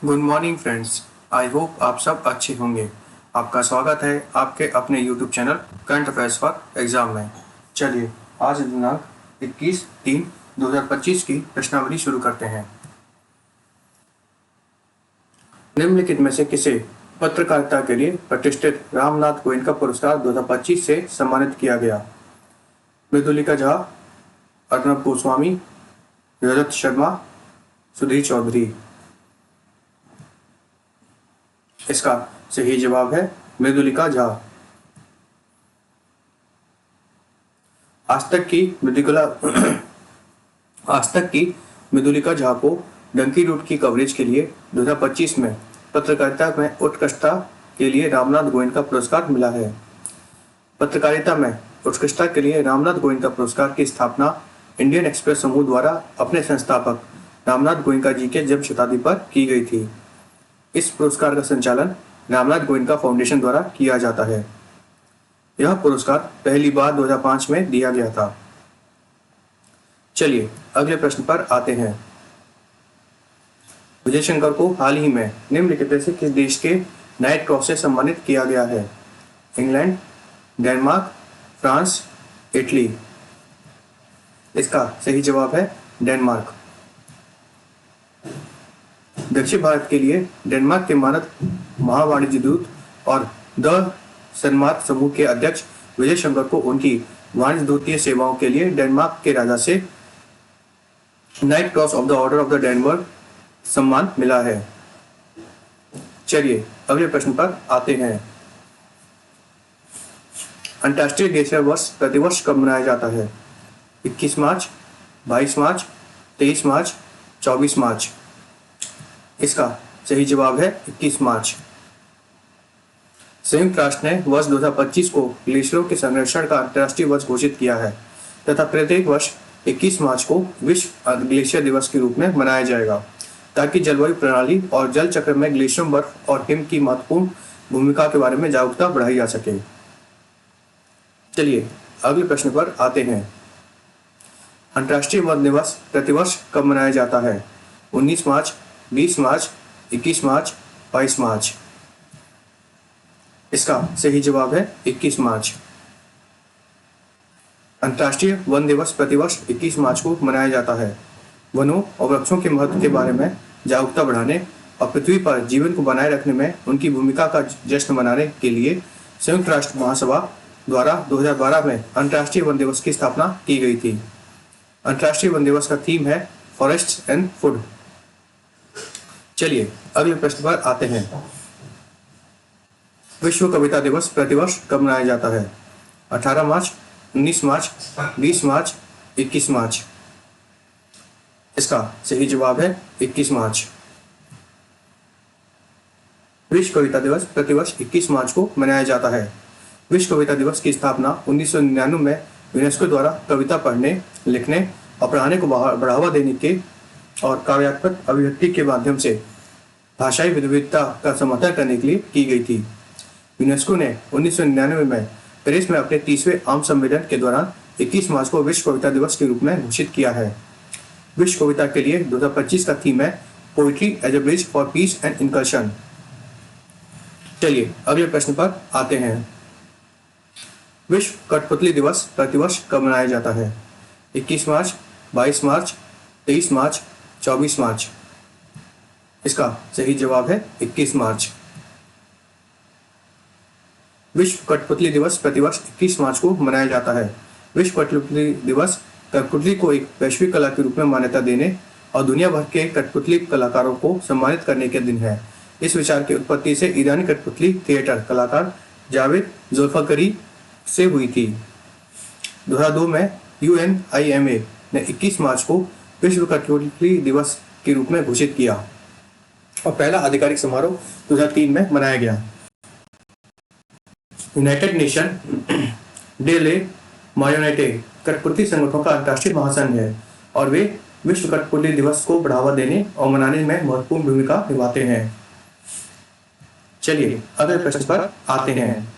Good morning friends. I hope आप सब अच्छे होंगे। आपका स्वागत है आपके अपने YouTube channel current affairs for exam में। चलिए आज दिनांक 21/3/2025 की प्रश्नावली शुरू करते हैं। निम्नलिखित में से किसे पत्रकारिता के लिए प्रतिष्ठित रामनाथ गोयनका पुरस्कार 2025 से सम्मानित किया गया? मृदुलिका झा, अर्नब गोस्वामी, रजत शर्मा, सुधीर चौधरी। इसका सही जवाब है मृदुलिका झा। आज तक की मृदुलिका झा को डंकी रूट की कवरेज के लिए 2025 में पत्रकारिता में उत्कृष्टता के लिए रामनाथ गोयनका पुरस्कार मिला है। पत्रकारिता में उत्कृष्टता के लिए रामनाथ गोयनका पुरस्कार की स्थापना इंडियन एक्सप्रेस समूह द्वारा अपने संस्थापक रामनाथ गोयनका जी के जन्म शताब्दी पर की गई थी। इस पुरस्कार का संचालन रामनाथ गोयनका फाउंडेशन द्वारा किया जाता है। यह पुरस्कार पहली बार 2005 में दिया गया था। चलिए अगले प्रश्न पर आते हैं। विजय शंकर को हाल ही में निम्नलिखित में से किस देश के नाइट क्रॉस से सम्मानित किया गया है? England, Denmark, France, Italy. इसका सही जवाब है डेनमार्क। दक्षिण भारत के लिए डेनमार्क के मानद महावाणिज्य दूत और द सनमार्क समूह के अध्यक्ष विजय शंकर को उनकी वाणिज्य दूतीय सेवाओं के लिए डेनमार्क के राजा से night cross of the order of the Denmark सम्मान मिला है। चलिए अगले प्रश्न पर आते हैं। अंतर्राष्ट्रीय ग्लेशियर वर्ष प्रतिवर्ष कब मनाया जाता है? 21 मार्च, 22 मार्च, 23 मार्च, 24 मार्च। इसका सही जवाब है 21 मार्च। संयुक्त राष्ट्र ने वर्ष 2025 को ग्लेशियरों के संरक्षण का अंतर्राष्ट्रीय वर्ष घोषित किया है तथा प्रत्येक वर्ष 21 मार्च को विश्व ग्लेशियर दिवस के रूप में मनाया जाएगा ताकि जलवायु प्रणाली और जल चक्र में ग्लेशियर, बर्फ और हिम की महत्वपूर्ण भूमिका के बारे में जागरूकता बढ़ाई जा सके। चलिए अगले प्रश्न पर आते हैं। अंतर्राष्ट्रीय वन दिवस प्रतिवर्ष कब मनाया जाता है? 19 मार्च, 20 मार्च, 21 मार्च, 22 मार्च। इसका सही जवाब है 21 मार्च। अंतर्राष्ट्रीय वन दिवस प्रतिवर्ष 21 मार्च को मनाया जाता है। वनों और वृक्षों के महत्व के बारे में जागरूकता बढ़ाने और पृथ्वी पर जीवन को बनाए रखने में उनकी भूमिका का जश्न मनाने के लिए संयुक्त राष्ट्र महासभा द्वारा 2012 में अंतर्राष्ट्रीय वन दिवस की स्थापना की गई थी। अंतर्राष्ट्रीय वन दिवस का थीम है फॉरेस्ट एंड फूड। चलिए अगले प्रश्न पर आते हैं। विश्व कविता दिवस प्रतिवर्ष कब मनाया जाता है? 18 मार्च, 19 मार्च, 20 मार्च, 21 मार्च। इसका सही जवाब है 21 मार्च। विश्व कविता दिवस प्रतिवर्ष 21 मार्च को मनाया जाता है। विश्व कविता दिवस की स्थापना 1999 में यूनेस्को द्वारा कविता पढ़ने, लिखने और पढ़ाने को बढ़ावा देने के और काव्यात्मक अभिव्यक्ति के माध्यम से भाषाई विविधता का समर्थन करने के लिए की गई थी। यूनेस्को ने 1999 में पेरिस में अपने 30वें आम सम्मेलन के दौरान 21 मार्च को विश्व कविता दिवस के रूप में घोषित किया है। विश्व कविता के लिए 2025 का थीम है poetry as a bridge for peace and inclusion. चलिए अगले प्रश्न पर आते हैं। विश्व कठपुतली दिवस प्रतिवर्ष कब मनाया जाता है? 21 मार्च, 22 मार्च, 23 मार्च, 24 मार्च। इसका सही जवाब है 21 मार्च। विश्व कठपुतली दिवस प्रतिवर्ष 21 मार्च को मनाया जाता है। विश्व कठपुतली दिवस कठपुतली को एक वैश्विक कला के रूप में मान्यता देने और दुनिया भर के कठपुतली कलाकारों को सम्मानित करने के दिन है। इस विचार की उत्पत्ति से ईरानी कठपुतली थिएटर कलाकार जावेद जुल्फिकारी से हुई थी। 2002 में UNIMA ने 21 मार्च को विश्व कठपुतली दिवस के रूप में घोषित किया और पहला आधिकारिक समारोह 2003 में मनाया गया। यूनाइटेड नेशन डे ले मायोनेटे कठपुतली संगठनों का अंतर्राष्ट्रीय महासंघ है और वे विश्व कठपुतली दिवस को बढ़ावा देने और मनाने में महत्वपूर्ण भूमिका निभाते हैं। चलिए अगले प्रश्न पर आते हैं।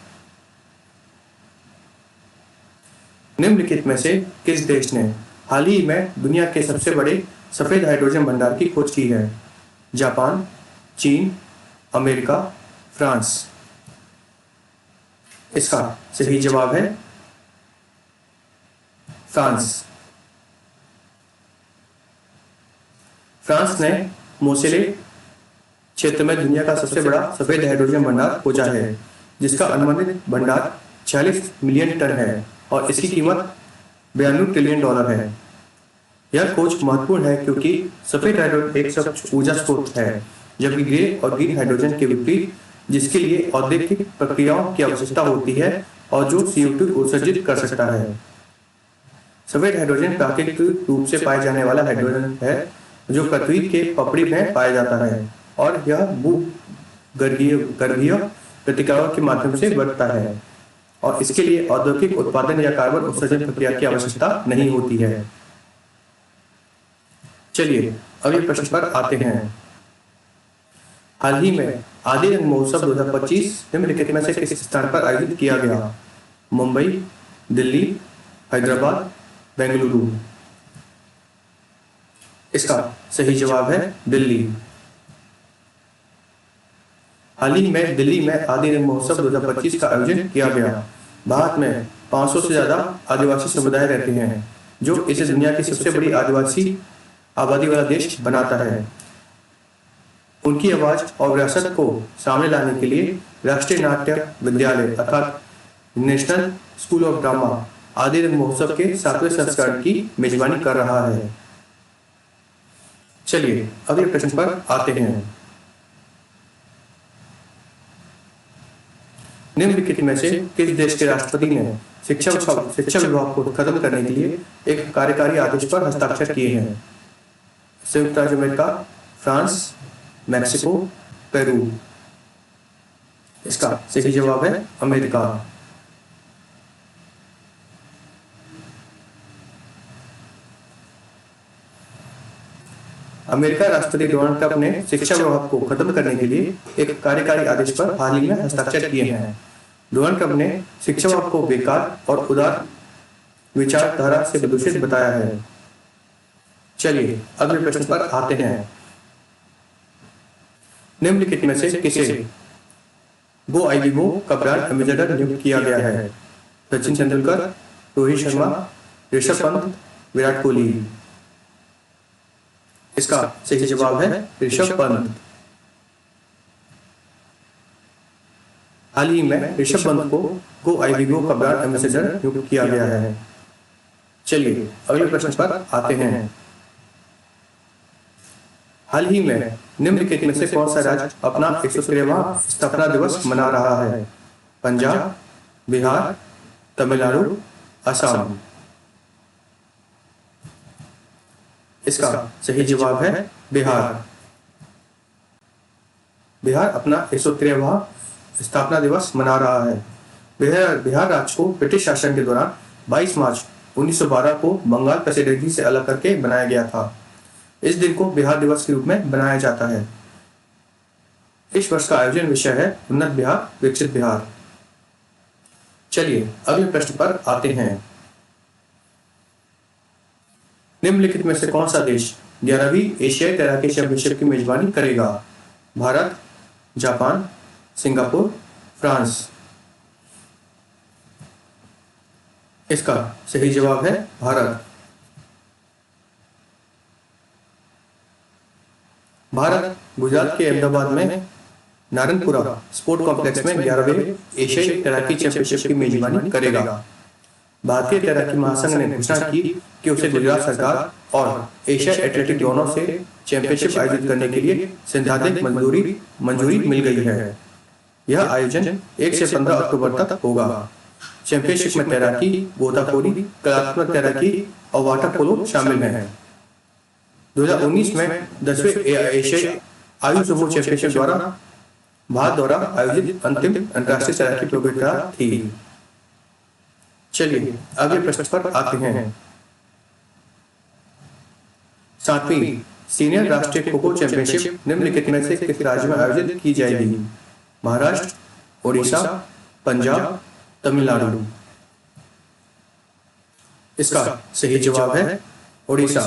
निम्नलिखित में से किस देश ने हाल ही में दुनिया के सबसे बड़े सफेद हाइड्रोजन भंडार की खोज की है? जापान, चीन, अमेरिका, फ्रांस। इसका सही जवाब है फ्रांस। फ्रांस ने मोसेले क्षेत्र में दुनिया का सबसे बड़ा सफेद हाइड्रोजन भंडार खोजा है, जिसका अनुमानित भंडार 46 मिलियन टन है और इसकी कीमत 92 ट्रिलियन डॉलर है। यह खोज महत्वपूर्ण है क्योंकि सफेद हाइड्रोजन एक स्वच्छ ऊर्जा स्रोत है, जबकि ग्रे और ग्रीन हाइड्रोजन के विपरीत, जिसके लिए औद्योगिक प्रक्रियाओं की आवश्यकता होती है और जो CO2 उत्सर्जित कर सकता है। सफेद हाइड्रोजन प्राकृतिक रूप से पाए जाने वाला हाइड्रोजन है जो पृथ्वी के पपड़ी में पाया जाता है और यह भूगर्भीय प्रतिक्रियाओं के माध्यम से बढ़ता है और इसके लिए औद्योगिक उत्पादन या कार्बन उत्सर्जन प्रक्रिया की आवश्यकता नहीं होती है। चलिए अगले प्रश्न पर आते हैं। हाल ही में आदि रंग महोत्सव 2025 निम्नलिखित में से किस स्थान पर आयोजित किया गया? मुंबई, दिल्ली, हैदराबाद, बेंगलुरु। इसका सही जवाब है दिल्ली। हाल ही में दिल्ली में आदि रंग महोत्सव 2025 का आयोजन किया गया। भारत में 500 से ज्यादा आदिवासी समुदाय रहते हैं, जो इसे दुनिया की सबसे बड़ी आदिवासी आबादी वाला देश बनाता है। उनकी आवाज और विरासत को सामने लाने के लिए राष्ट्रीय नाट्य विद्यालय अर्थात नेशनल स्कूल ऑफ ड्रामा आदि रंग महोत्सव के 7वें संस्करण की मेजबानी कर रहा है। चलिए अगले प्रश्न पर आते हैं। निम्नलिखित में से किस देश के राष्ट्रपति ने शिक्षा विभाग को खत्म करने के लिए एक कार्यकारी आदेश पर हस्ताक्षर किए हैं? संयुक्त राज्य अमेरिका, फ्रांस, मैक्सिको, पेरू। इसका सही जवाब है अमेरिका। अमेरिका राष्ट्रपति डोनाल्ड ट्रंप ने शिक्षा विभाग को खत्म करने के लिए एक कार्यकारी आदेश पर हाल ही में हस्ताक्षर किए हैं। डोनाल्ड ट्रंप ने शिक्षा विभाग को बेकार और उदार विचारधारा से प्रदूषित बताया है। चलिए अगले प्रश्न पर आते हैं। निम्नलिखित में से किसे गो आईबीबो का ब्रांड एम्बेसडर नियुक्त किया गया है? सचिन तेंदुलकर, रोहित शर्मा, ऋषभ पंत, विराट कोहली। इसका सही जवाब है ऋषभ पंत। हाल ही में ऋषभ पंत को गो आईबीबो का ब्रांड एम्बेसडर नियुक्त किया गया है। चलिए अगले प्रश्न पर आते हैं। हाल ही में निम्नलिखित में से कौन सा राज्य अपना 113वां स्थापना दिवस मना रहा है? पंजाब, बिहार, तमिलनाडु, असम। इसका सही जवाब है बिहार। बिहार अपना 113वां स्थापना दिवस मना रहा है। बिहार राज्य को ब्रिटिश शासन के दौरान 22 मार्च 1912 को बंगाल प्रेसिडेंसी से अलग करके बनाया गया था। इस दिन को बिहार दिवस के रूप में बनाया जाता है। इस वर्ष का आयोजन विषय है उन्नत बिहार, विकसित बिहार। चलिए अगले प्रश्न पर आते हैं। निम्नलिखित में से कौन सा देश 11वीं एशियाई तैराकी चैंपियनशिप की मेजबानी करेगा? Bharat, Japan, Singapore, France. इसका सही जवाब है भारत। भारत गुजरात के अहमदाबाद में नारनपुरा स्पोर्ट कॉम्प्लेक्स में 11वें एशियाई तैराकी चैंपियनशिप की मेजबानी करेगा। भारतीय तैराकी महासंघ ने घोषणा की कि उसे गुजरात सरकार और एशिया एथलेटिक दोनों से चैंपियनशिप आयोजित करने के लिए सैद्धांतिक मंजूरी मिल गई है। यह आयोजन 1 से 15 अक्टूबर तक होगा। चैंपियनशिप में तैराकी, गोताखोरी, कलात्मक तैराकी और वाटर पोलो शामिल हैं। 2019 में 10वें एशियाई आयु समूह चैंपियनशिप द्वारा भारत द्वारा आयोजित अंतिम अंतर्राष्ट्रीय तैराकी प्रतियोगिता थी। चलिए अगले प्रश्न पर आते हैं। 7वीं सीनियर राष्ट्रीय खो खो चैंपियनशिप निम्नलिखित में से किस राज्य में आयोजित की जाएगी? महाराष्ट्र, ओडिशा, पंजाब, तमिलनाडु। इसका सही जवाब है ओडिशा।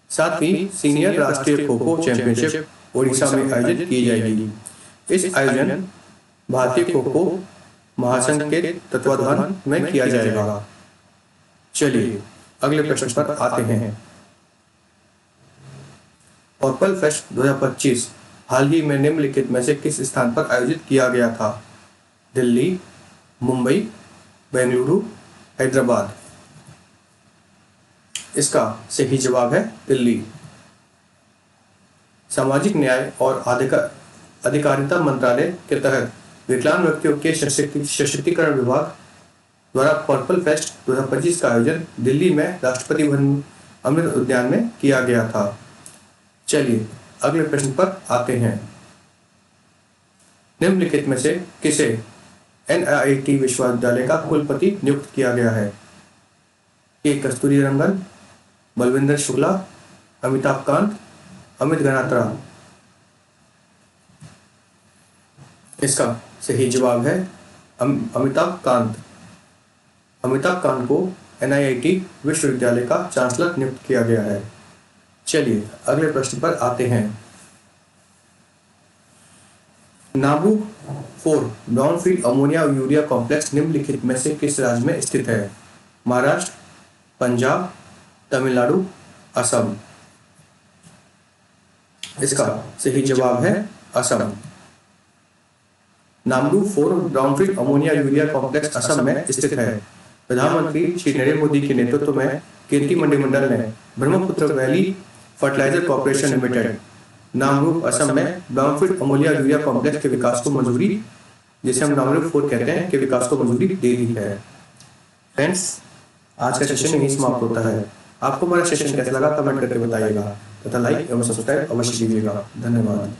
7वीं सीनियर राष्ट्रीय खो खो चैंपियनशिप ओडिशा में आयोजित की जाएगी। इस आयोजन भारतीय खो खो महासंघ के तत्वाधान में किया जाएगा। चलिए अगले प्रश्न पर आते हैं। पर्पल फेस्ट 2025 हाल ही में निम्नलिखित में से किस स्थान पर आयोजित किया गया था? दिल्ली, मुंबई, बेंगलुरु, हैदराबाद। इसका सही जवाब है दिल्ली। सामाजिक न्याय और अधिकारिता मंत्रालय के तहत विकलांग व्यक्तियों के सशक्तिकरण विभाग द्वारा पर्पल फेस्ट 2025 का आयोजन दिल्ली में राष्ट्रपति भवन अमृत उद्यान में किया गया था। चलिए अगले प्रश्न पर आते हैं। निम्नलिखित में से किसे NIT विश्वविद्यालय का कुलपति नियुक्त किया गया है? के कस्तूरी रंगन, बलविंदर शुक्ला, अमिताभ कांत, अमित गनात्रा। इसका सही जवाब है अमिताभ कांत। अमिताभ कांत को NIT विश्वविद्यालय का चांसलर नियुक्त किया गया है। चलिए अगले प्रश्न पर आते हैं। नाबू 4 ब्राउनफील्ड अमोनिया यूरिया कॉम्प्लेक्स निम्नलिखित में से किस राज्य में स्थित है? महाराष्ट्र, पंजाब, तमिलनाडु, असम। इसका सही जवाब है Assam. Namrup 4 brownfield ammonia urea complex Assam में स्थित है। प्रधानमंत्री श्री नरेंद्र मोदी के नेतृत्व में कीर्ति मंत्रिमंडल ने Brahmaputra valley fertiliser corporation limited Namrup Assam में ब्राउनफील्ड अमोनिया यूरिया कॉम्प्लेक्स के विकास को मंजूरी, जिसे हम नामरू 4 कहते हैं, के विकास को मंजूरी दे दी है। फ्रेंड्स, आज का सेशन यही समाप्त होता है। आपको हमारा सेशन कैसा लगा कमेंट करके बताइएगा तथा लाइक एवं सब्सक्राइब अवश्य कीजिएगा। धन्यवाद।